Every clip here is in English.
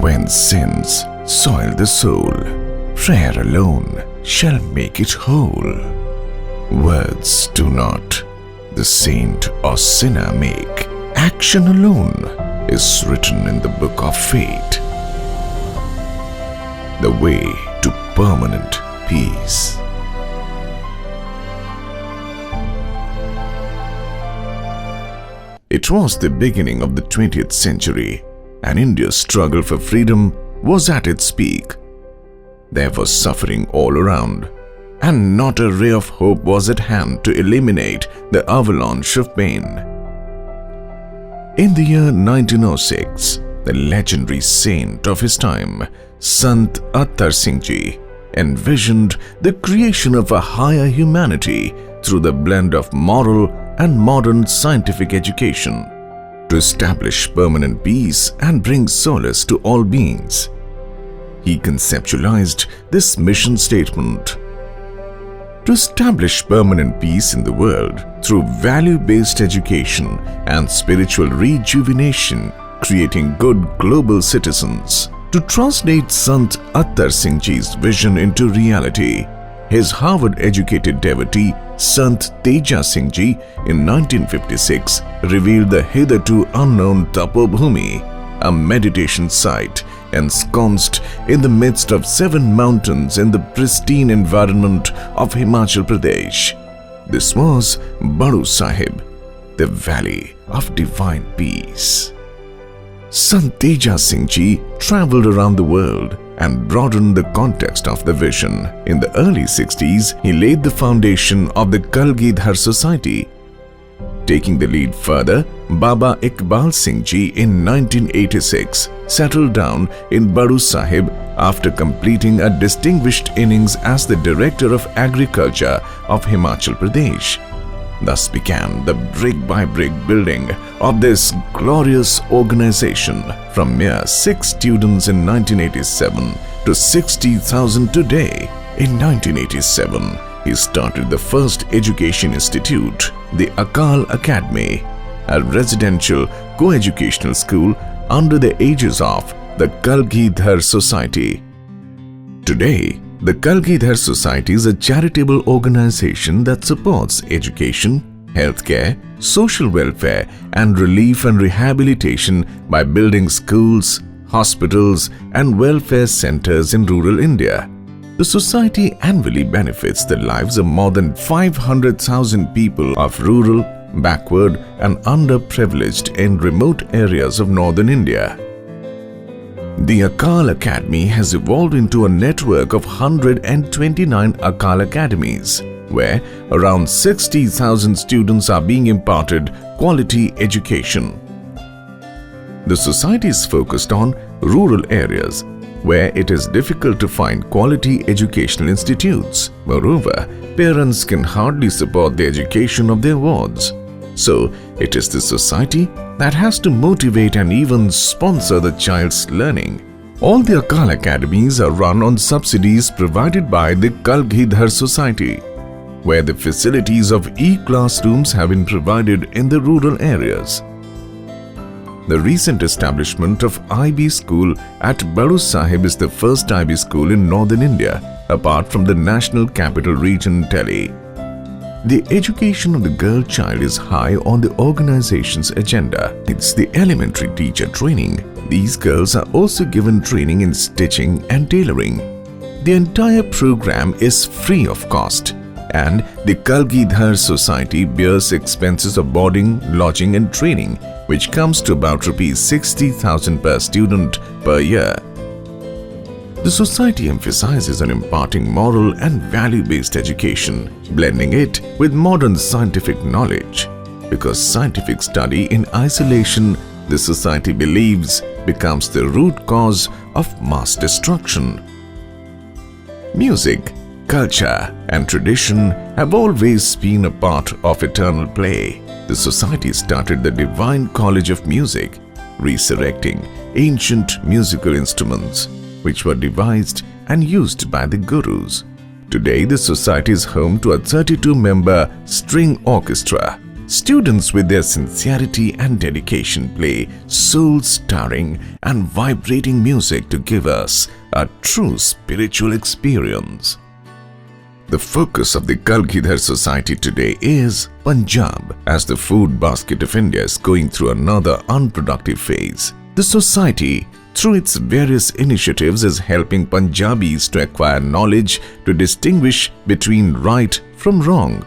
When sins soil the soul, prayer alone shall make it whole. Words do not the saint or sinner make. Action alone is written in the book of fate. The way to permanent peace. It was the beginning of the 20th century, and India's struggle for freedom was at its peak. There was suffering all around, and not a ray of hope was at hand to eliminate the avalanche of pain. In the year 1906, the legendary saint of his time, Sant Attar Singh Ji, envisioned the creation of a higher humanity through the blend of moral and modern scientific education to establish permanent peace and bring solace to all beings. He conceptualized this mission statement: to establish permanent peace in the world through value-based education and spiritual rejuvenation, creating good global citizens. To translate Sant Attar Singh Ji's vision into reality, his Harvard-educated devotee Sant Teja Singh Ji in 1956 revealed the hitherto unknown Tapobhumi, a meditation site ensconced in the midst of 7 mountains in the pristine environment of Himachal Pradesh. This was Badu Sahib, the Valley of Divine Peace. Sant Teja Singh Ji travelled around the world and broadened the context of the vision. In the early 60s, he laid the foundation of the Kalgidhar Society. Taking the lead further, Baba Iqbal Singh Ji in 1986 settled down in Badu Sahib after completing a distinguished innings as the Director of Agriculture of Himachal Pradesh. Thus began the brick-by-brick building of this glorious organization from mere 6 students in 1987 to 60,000 today. In 1987, he started the first education institute, the Akal Academy, a residential co-educational school under the aegis of the Kalgidhar Society. Today, the Kalgidhar Society is a charitable organization that supports education, healthcare, social welfare, and relief and rehabilitation by building schools, hospitals, and welfare centers in rural India. The society annually benefits the lives of more than 500,000 people of rural, backward, and underprivileged in remote areas of northern India. The Akal Academy has evolved into a network of 129 Akal Academies, where around 60,000 students are being imparted quality education. The society is focused on rural areas, where it is difficult to find quality educational institutes. Moreover, parents can hardly support the education of their wards. So, it is the society that has to motivate and even sponsor the child's learning. All the Akal Academies are run on subsidies provided by the Kalgidhar Society, where the facilities of e-classrooms have been provided in the rural areas. The recent establishment of IB School at Badu Sahib is the first IB school in northern India, apart from the National Capital Region, Delhi. The education of the girl child is high on the organization's agenda. It's the elementary teacher training. These girls are also given training in stitching and tailoring. The entire program is free of cost, and the Kalgidhar Society bears expenses of boarding, lodging and training, which comes to about Rs 60,000 per student per year. The society emphasizes on imparting moral and value-based education, blending it with modern scientific knowledge. Because scientific study in isolation, the society believes, becomes the root cause of mass destruction. Music, culture, and tradition have always been a part of eternal play. The society started the Divine College of Music, resurrecting ancient musical instruments which were devised and used by the gurus. Today, the society is home to a 32-member string orchestra, Students with their sincerity and dedication play soul-stirring and vibrating music to give us a true spiritual experience. The focus of the Kalgidhar society today is Punjab, as the food basket of India is going through another unproductive phase. The society, through its various initiatives, is helping Punjabis to acquire knowledge to distinguish between right from wrong.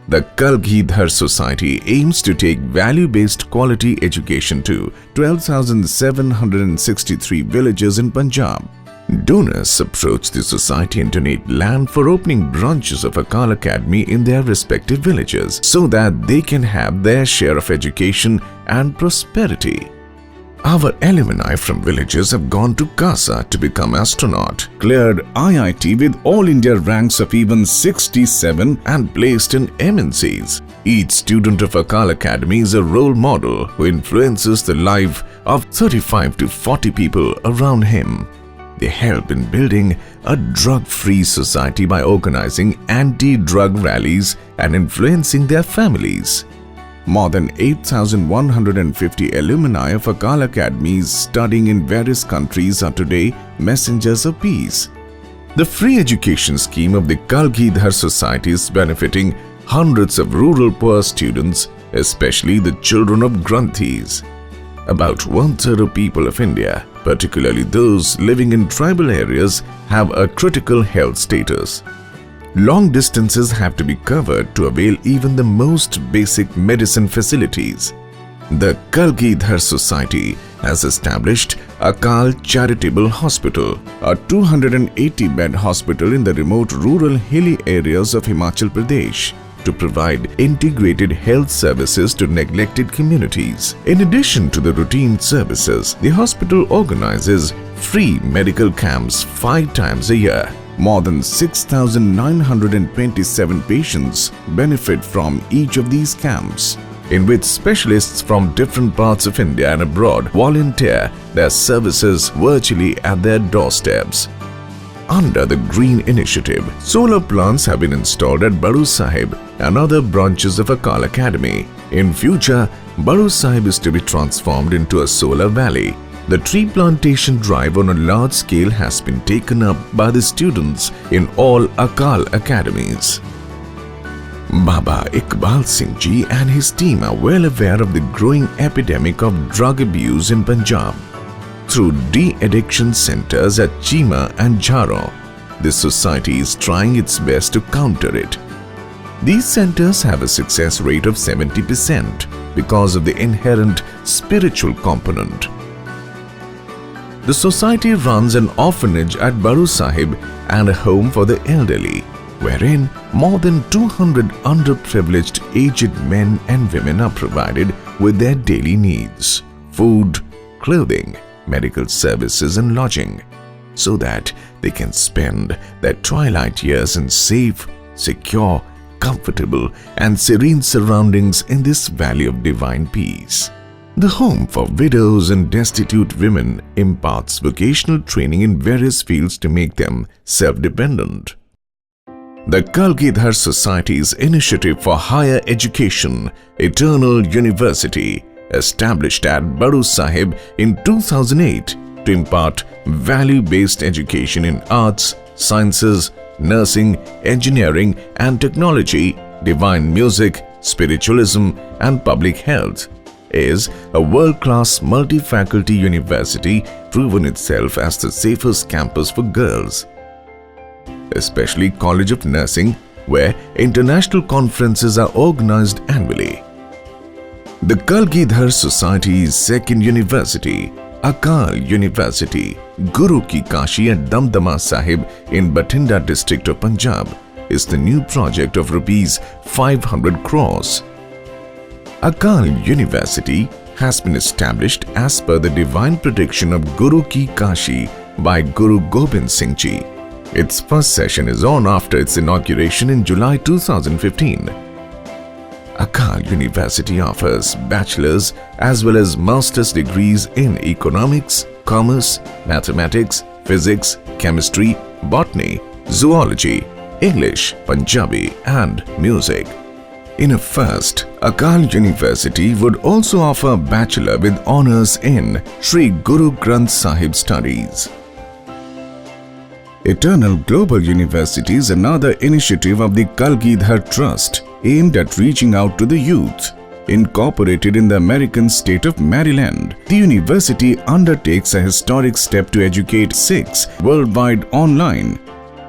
The Kalgidhar Society aims to take value-based quality education to 12,763 villages in Punjab. Donors approach the society and donate land for opening branches of Akal Academy in their respective villages so that they can have their share of education and prosperity. Our alumni from villages have gone to CASA to become astronaut, cleared IIT with All India ranks of even 67 and placed in MNCs. Each student of Akal Academy is a role model who influences the life of 35 to 40 people around him. They help in building a drug-free society by organizing anti-drug rallies and influencing their families. More than 8,150 alumni of Akal academies studying in various countries are today messengers of peace. The free education scheme of the Kalgidhar Society is benefiting hundreds of rural poor students, especially the children of Granthis. About one-third of people of India, particularly those living in tribal areas, have a critical health status. Long distances have to be covered to avail even the most basic medicine facilities. The Kalgidhar Society has established Akal Charitable Hospital, a 280-bed hospital in the remote rural hilly areas of Himachal Pradesh, to provide integrated health services to neglected communities. In addition to the routine services, the hospital organizes free medical camps 5 times a year. More than 6,927 patients benefit from each of these camps, in which specialists from different parts of India and abroad volunteer their services virtually at their doorsteps. Under the Green Initiative, solar plants have been installed at Baru Sahib and other branches of Akal Academy. In future, Baru Sahib is to be transformed into a solar valley. The tree plantation drive on a large scale has been taken up by the students in all Akal academies. Baba Iqbal Singh Ji and his team are well aware of the growing epidemic of drug abuse in Punjab. Through de-addiction centers at Chima and Jharo, this society is trying its best to counter it. These centers have a success rate of 70% because of the inherent spiritual component. The society runs an orphanage at Baru Sahib and a home for the elderly, wherein more than 200 underprivileged aged men and women are provided with their daily needs: food, clothing, medical services and lodging, so that they can spend their twilight years in safe, secure, comfortable and serene surroundings in this valley of divine peace. The home for widows and destitute women imparts vocational training in various fields to make them self-dependent. The Kalgidhar Society's initiative for higher education, Eternal University, established at Baru Sahib in 2008 to impart value-based education in arts, sciences, nursing, engineering and technology, divine music, spiritualism and public health, is a world-class multi-faculty university proven itself as the safest campus for girls. Especially College of Nursing, where international conferences are organized annually. The Kalgidhar Society's second university, Akal University, Guru Ki Kashi at Damdama Sahib in Bathinda district of Punjab, is the new project of Rs 500 crores. Akal University has been established as per the divine prediction of Guru Ki Kashi by Guru Gobind Singh Ji. Its first session is on after its inauguration in July 2015. Akal University offers bachelor's as well as master's degrees in economics, commerce, mathematics, physics, chemistry, botany, zoology, English, Punjabi and music. In a first, Akal University would also offer a bachelor with honours in Sri Guru Granth Sahib studies. Eternal Global University is another initiative of the Kalgidhar Trust aimed at reaching out to the youth. Incorporated in the American state of Maryland, the university undertakes a historic step to educate Sikhs worldwide online.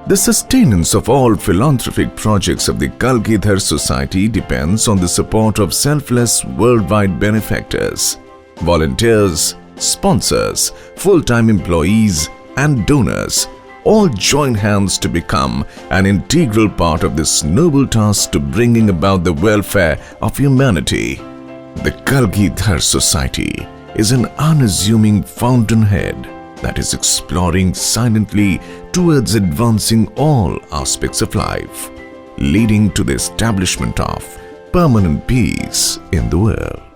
The sustenance of all philanthropic projects of the Kalgidhar Society depends on the support of selfless worldwide benefactors, volunteers, sponsors, full-time employees and donors. All join hands to become an integral part of this noble task to bringing about the welfare of humanity. The Kalgidhar Society is an unassuming fountainhead that is exploring silently towards advancing all aspects of life, leading to the establishment of permanent peace in the world.